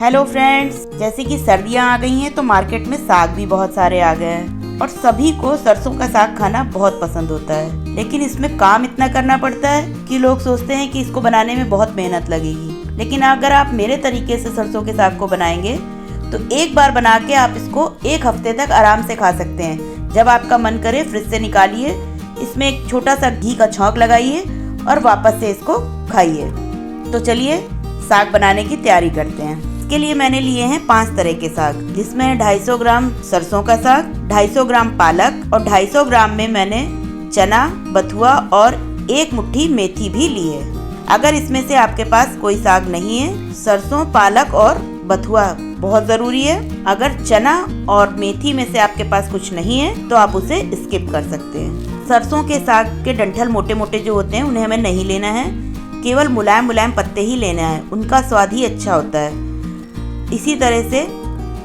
Hello friends, जैसे कि सर्दियां आ गई हैं तो मार्केट में साग भी बहुत सारे आ गए हैं और सभी को सरसों का साग खाना बहुत पसंद होता है। लेकिन इसमें काम इतना करना पड़ता है कि लोग सोचते हैं कि इसको बनाने में बहुत मेहनत लगेगी। लेकिन अगर आप मेरे तरीके से सरसों के साग को बनाएंगे तो एक बार बना के आप इसको एक हफ्ते तक आराम से खा सकते हैं। जब आपका मन करे फ्रिज से निकालिए, इसमें एक छोटा सा घी का छौंक लगाइए और वापस से इसको खाइए। तो चलिए साग बनाने की तैयारी करते हैं। इसके लिए मैंने लिए हैं 5 तरह के साग, जिसमें 250 ग्राम सरसों का साग, 250 ग्राम पालक और 250 ग्राम में मैंने चना, बथुआ और 1 मुट्ठी मेथी भी ली है। अगर इसमें से आपके पास कोई साग नहीं है, सरसों, पालक और बथुआ बहुत ज़रूरी है। अगर चना और मेथी में से आपके पास कुछ नहीं है तो आप उसे स्किप कर सकते हैं। सरसों के साग के डंठल मोटे मोटे जो होते हैं उन्हें हमें नहीं लेना है, केवल मुलायम मुलायम पत्ते ही लेना है, उनका स्वाद ही अच्छा होता है। इसी तरह से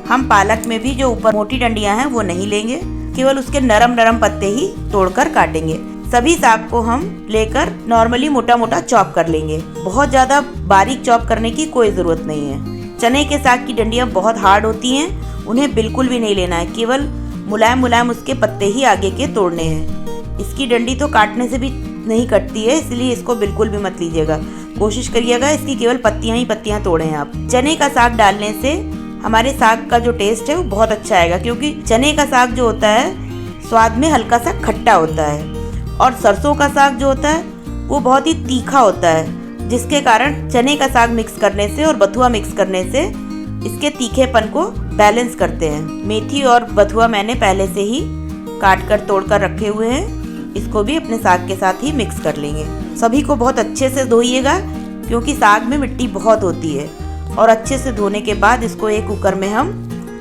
हम पालक में भी जो ऊपर मोटी डंडियां हैं वो नहीं लेंगे, केवल उसके नरम नरम पत्ते ही तोड़कर काटेंगे। सभी साग को हम लेकर नॉर्मली मोटा मोटा चॉप कर लेंगे, बहुत ज़्यादा बारीक चॉप करने की कोई ज़रूरत नहीं है। चने के साग की डंडियां बहुत हार्ड होती हैं, उन्हें बिल्कुल भी नहीं लेना है, केवल मुलायम मुलायम उसके पत्ते ही आगे के तोड़ने हैं। इसकी डंडी तो काटने से भी नहीं कटती है, इसलिए इसको बिल्कुल भी मत लीजिएगा। कोशिश करिएगा इसकी केवल पत्तियां ही पत्तियां तोड़ें आप। चने का साग डालने से हमारे साग का जो टेस्ट है वो बहुत अच्छा आएगा, क्योंकि चने का साग जो होता है स्वाद में हल्का सा खट्टा होता है और सरसों का साग जो होता है वो बहुत ही तीखा होता है, जिसके कारण चने का साग मिक्स करने से और बथुआ मिक्स करने से इसके तीखेपन को बैलेंस करते हैं। मेथी और बथुआ मैंने पहले से ही काट कर तोड़ कर रखे हुए हैं, इसको भी अपने साग के साथ ही मिक्स कर लेंगे। सभी को बहुत अच्छे से धोइएगा, क्योंकि साग में मिट्टी बहुत होती है। और अच्छे से धोने के बाद इसको एक कुकर में हम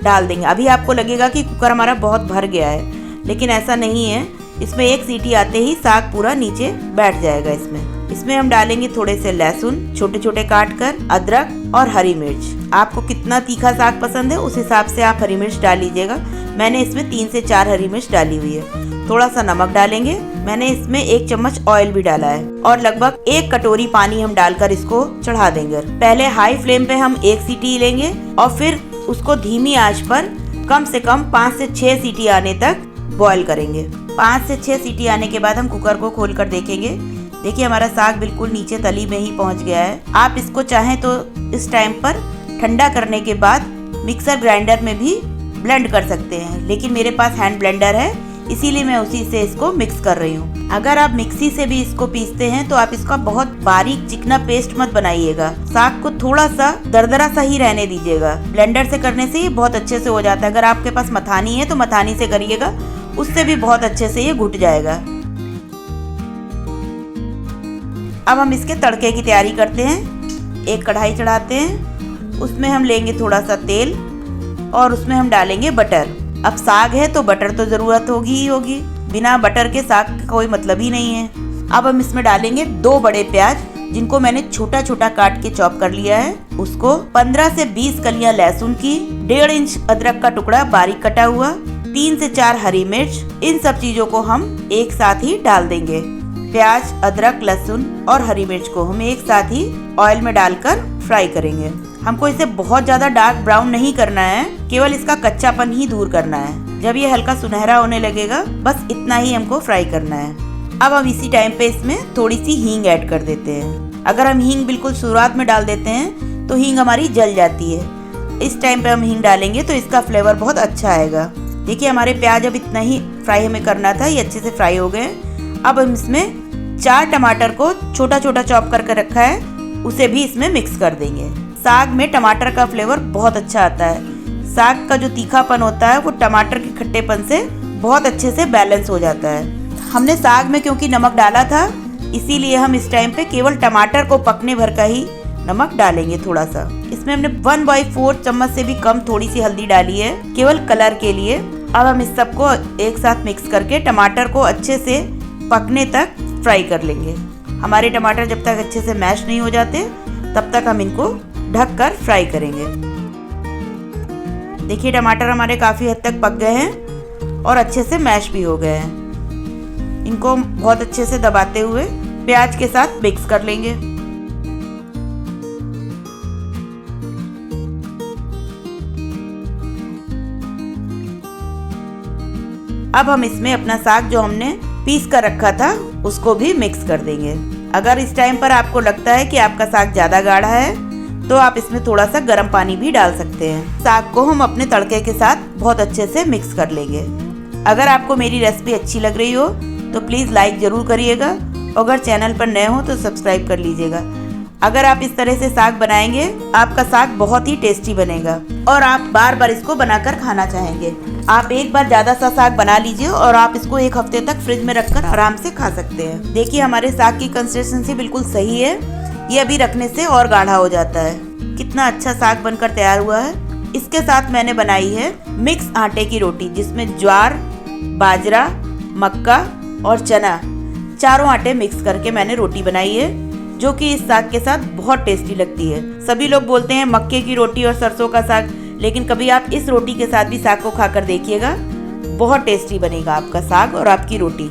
डाल देंगे। अभी आपको लगेगा कि कुकर हमारा बहुत भर गया है, लेकिन ऐसा नहीं है। इसमें एक सीटी आते ही साग पूरा नीचे बैठ जाएगा। इसमें हम डालेंगे थोड़े से लहसुन छोटे छोटे काट कर, अदरक और हरी मिर्च। आपको कितना तीखा साग पसंद है उस हिसाब से आप हरी मिर्च डाल लीजिएगा। मैंने इसमें 3 से 4 हरी मिर्च डाली हुई है। थोड़ा सा नमक डालेंगे, मैंने इसमें 1 चम्मच ऑयल भी डाला है और लगभग 1 कटोरी पानी हम डालकर इसको चढ़ा देंगे। पहले हाई फ्लेम पे हम 1 सीटी लेंगे और फिर उसको धीमी आंच पर कम से कम 5 से 6 सीटी आने तक बॉईल करेंगे। 5 से 6 सीटी आने के बाद हम कुकर को खोल कर देखेंगे। देखिए हमारा साग बिल्कुल नीचे तली में ही पहुंच गया है। आप इसको चाहें तो इस टाइम पर ठंडा करने के बाद मिक्सर ग्राइंडर में भी ब्लेंड कर सकते हैं, लेकिन मेरे पास हैंड ब्लेंडर है, इसीलिए मैं उसी से इसको मिक्स कर रही हूँ। अगर आप मिक्सी से भी इसको पीसते हैं तो आप इसका बहुत बारीक चिकना पेस्ट मत बनाइएगा, साग को थोड़ा सा दरदरा सा ही रहने दीजिएगा। ब्लेंडर से करने से ये बहुत अच्छे से हो जाता है। अगर आपके पास मथानी है तो मथानी से करिएगा, उससे भी बहुत अच्छे से ये घुट जाएगा। अब हम इसके तड़के की तैयारी करते हैं। एक कढ़ाई चढ़ाते हैं, उसमें हम लेंगे थोड़ा सा तेल और उसमें हम डालेंगे बटर। अब साग है तो बटर तो ज़रूरत होगी ही होगी, बिना बटर के साग का कोई मतलब ही नहीं है। अब हम इसमें डालेंगे 2 बड़े प्याज, जिनको मैंने छोटा छोटा काट के चॉप कर लिया है। उसको 15 से 20 कलियां लहसुन की, 1.5 इंच अदरक का टुकड़ा बारीक कटा हुआ, 3 से 4 हरी मिर्च, इन सब चीज़ों को हम एक साथ ही डाल देंगे। प्याज, अदरक, लहसुन और हरी मिर्च को हम एक साथ ही ऑयल में डालकर फ्राई करेंगे। हमको इसे बहुत ज़्यादा डार्क ब्राउन नहीं करना है, केवल इसका कच्चापन ही दूर करना है। जब ये हल्का सुनहरा होने लगेगा, बस इतना ही हमको फ्राई करना है। अब हम इसी टाइम पे इसमें थोड़ी सी हींग ऐड कर देते हैं। अगर हम हींग बिल्कुल शुरुआत में डाल देते हैं तो हींग हमारी जल जाती है। इस टाइम पे हम हींग डालेंगे तो इसका फ्लेवर बहुत अच्छा आएगा। देखिए हमारे प्याज अब इतना ही फ्राई हमें करना था, ये अच्छे से फ्राई हो गए। अब हम इसमें 4 टमाटर को छोटा छोटा चॉप करके रखा है, उसे भी इसमें मिक्स कर देंगे। साग में टमाटर का फ्लेवर बहुत अच्छा आता है। साग का जो तीखापन होता है वो टमाटर के खट्टेपन से बहुत अच्छे से बैलेंस हो जाता है। हमने साग में क्योंकि नमक डाला था, इसीलिए हम इस टाइम पे केवल टमाटर को पकने भर का ही नमक डालेंगे थोड़ा सा। इसमें हमने 1/4 चम्मच से भी कम थोड़ी सी हल्दी डाली है, केवल कलर के लिए। अब हम इस सबको एक साथ मिक्स करके टमाटर को अच्छे से पकने तक फ्राई कर लेंगे। हमारे टमाटर जब तक अच्छे से मैश नहीं हो जाते तब तक हम इनको ढक कर फ्राई करेंगे। देखिए टमाटर हमारे काफ़ी हद तक पक गए हैं और अच्छे से मैश भी हो गए हैं। इनको बहुत अच्छे से दबाते हुए प्याज के साथ मिक्स कर लेंगे। अब हम इसमें अपना साग जो हमने पीस कर रखा था उसको भी मिक्स कर देंगे। अगर इस टाइम पर आपको लगता है कि आपका साग ज्यादा गाढ़ा है तो आप इसमें थोड़ा सा गर्म पानी भी डाल सकते हैं। साग को हम अपने तड़के के साथ बहुत अच्छे से मिक्स कर लेंगे। अगर आपको मेरी रेसिपी अच्छी लग रही हो तो प्लीज लाइक जरूर करिएगा, अगर चैनल पर नए हो तो सब्सक्राइब कर लीजिएगा। अगर आप इस तरह से साग बनाएंगे आपका साग बहुत ही टेस्टी बनेगा और आप बार बार इसको बनाकर खाना चाहेंगे। आप एक बार ज्यादा सा साग बना लीजिए और आप इसको एक हफ्ते तक फ्रिज में रखकर आराम से खा सकते हैं। देखिए हमारे साग की कंसिस्टेंसी बिल्कुल सही है, ये अभी रखने से और गाढ़ा हो जाता है। कितना अच्छा साग बनकर तैयार हुआ है। इसके साथ मैंने बनाई है मिक्स आटे की रोटी, जिसमें ज्वार, बाजरा, मक्का और चना चारों आटे मिक्स करके मैंने रोटी बनाई है, जो कि इस साग के साथ बहुत टेस्टी लगती है। सभी लोग बोलते हैं मक्के की रोटी और सरसों का साग, लेकिन कभी आप इस रोटी के साथ भी साग को खाकर देखिएगा, बहुत टेस्टी बनेगा आपका साग और आपकी रोटी।